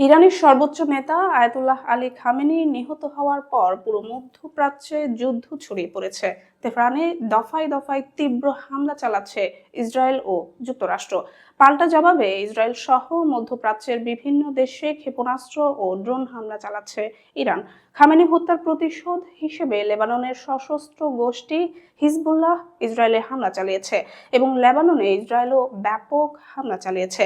ইরানের সর্বোচ্চ নেতা আয়াতুল্লাহ আলী খামেনি নিহত হওয়ার পর পুরো মধ্যপ্রাচ্যে যুদ্ধ ছড়িয়ে পড়েছে। তেহরানে দফায় দফায় তীব্র হামলা চালাচ্ছে ইসরায়েল ও যুক্তরাষ্ট্র। পাল্টা জবাবে ইসরায়েল সহ মধ্যপ্রাচ্যের বিভিন্ন দেশে ক্ষেপণাস্ত্র ও ড্রোন হামলা চালাচ্ছে ইরান। খামেনি হত্যার প্রতিশোধ হিসেবে লেবাননের সশস্ত্র গোষ্ঠী হিজবুল্লাহ ইসরায়েলে হামলা চালিয়েছে এবং লেবাননে ইসরায়েলও ব্যাপক হামলা চালিয়েছে।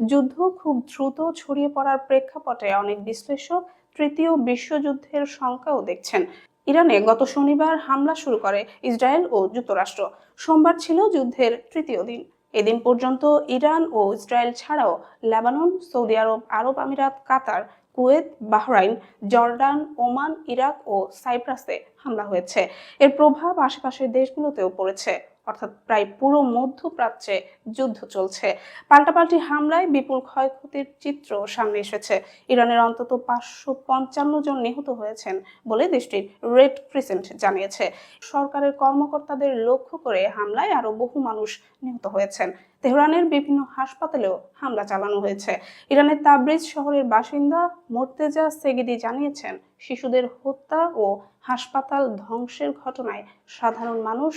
যুদ্ধ খুব দ্রুত ছড়িয়ে পড়ার প্রেক্ষাপটে অনেক বিশ্লেষক তৃতীয় বিশ্বযুদ্ধের শঙ্কাও দেখছেন। ইরানে গত শনিবার হামলা শুরু করে ইসরায়েল ও যুক্তরাষ্ট্র। সোমবার ছিল যুদ্ধের তৃতীয় দিন। এদিন পর্যন্ত ইরান ও ইসরায়েল ছাড়াও লেবানন, সৌদি আরব, আরব আমিরাত, Qatar, Kuwait, Bahrain, Jordan, Oman, Iraq ও সাইপ্রাসে হামলা হয়েছে। এর প্রভাব আশেপাশের দেশগুলোতেও পড়েছে, অর্থাৎ প্রায় পুরো মধ্যপ্রাচ্যে যুদ্ধ চলছে। পাল্টাপাল্টি হামলায় বিপুল ক্ষয়ক্ষতির চিত্র সামনে এসেছে। ইরানের অন্তত 555 জন নিহত হয়েছেন বলে দেশটির রেড ক্রিসেন্ট জানিয়েছে। সরকারের কর্মকর্তাদের লক্ষ্য করে হামলায় আরো বহু মানুষ নিহত হয়েছেন। তেহরানের বিভিন্ন হাসপাতালেও হামলা চালানো হয়েছে। ইরানের তাবরিজ শহরের বাসিন্দা মোর্তেজা সেগিদি জানিয়েছেন, শিশুদের হত্যা ও হাসপাতাল ধ্বংসের ঘটনায় সাধারণ মানুষ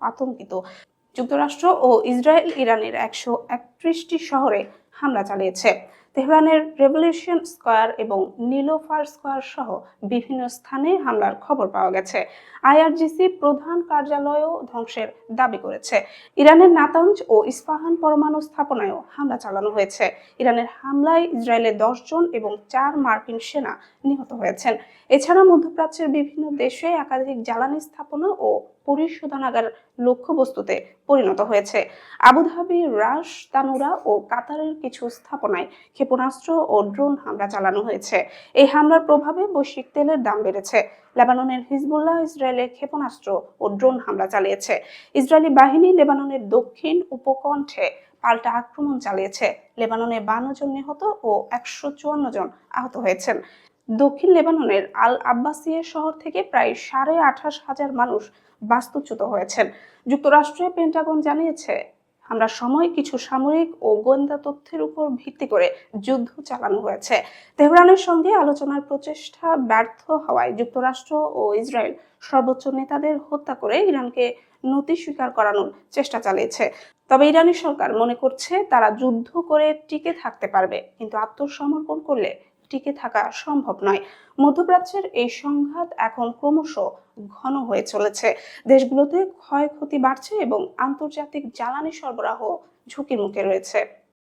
আতঙ্কিত। যুক্তরাষ্ট্র ও ইসরায়েল ইরানের 131টি শহরে হামলা চালিয়েছে। তেহরানের রেভলিউশন স্কয়ার এবং নীলোফার স্কয়ার সহ বিভিন্ন স্থানে হামলার খবর পাওয়া গেছে। আইআরজিসি প্রধান কার্যালয়ও ধ্বংসের দাবি করেছে। ইরানের নাতাঞ্জ ও ইস্পাহান পরমাণু স্থাপনায়ও হামলা চালানো হয়েছে। ইরানের হামলায় ইসরায়েলের 10 জন এবং 4 মার্কিন সেনা নিহত হয়েছেন। এছাড়া মধ্যপ্রাচ্যের বিভিন্ন দেশে একাধিক জ্বালানি স্থাপনা ও পরিশোধনাগার লক্ষ্যবস্তুতে পরিণত হয়েছে। আবুধাবি, রাস, তানুরা ও কাতারের কিছু স্থাপনায় ক্ষেপণাস্ত্র ও ড্রোন হামলা চালানো হয়েছে। এই হামলার প্রভাবে বৈশ্বিক তেলের দাম বেড়েছে। লেবাননের হিজবুল্লাহ ইসরায়েলে ক্ষেপণাস্ত্র ও ড্রোন হামলা চালিয়েছে। ইসরায়েলি বাহিনী লেবাননের দক্ষিণ উপকণ্ঠে পাল্টা আক্রমণ চালিয়েছে। লেবাননে 52 জন নিহত ও 154 জন আহত হয়েছেন। দক্ষিণ লেবাননের আল আব্বাসিয়া শহর থেকে প্রায় 28,500 মানুষ বাস্তুচ্যুত হয়েছেন। যুক্তরাষ্ট্রের পেন্টাগন জানিয়েছে, আমরা সময় কিছু সামরিক ও গোয়েন্দা তথ্যের উপর ভিত্তি করে যুদ্ধ চালানো হয়েছে। তেহরানের সঙ্গে আলোচনার প্রচেষ্টা ব্যর্থ হওয়ায় যুক্তরাষ্ট্র ও ইসরায়েল সর্বোচ্চ নেতাদের হত্যা করে ইরানকে নতি স্বীকার করানোর চেষ্টা চালিয়েছে। তবে ইরানি সরকার মনে করছে তারা যুদ্ধ করে টিকে থাকতে পারবে, কিন্তু আত্মসমর্পণ করলে টিকে থাকা সম্ভব নয়। মধ্যপ্রাচ্যের এই সংঘাত এখন ক্রমশ ঘন হয়ে চলেছে। দেশগুলোতে ক্ষয়ক্ষতি বাড়ছে এবং আন্তর্জাতিক জ্বালানি সরবরাহ ঝুঁকির মুখে রয়েছে।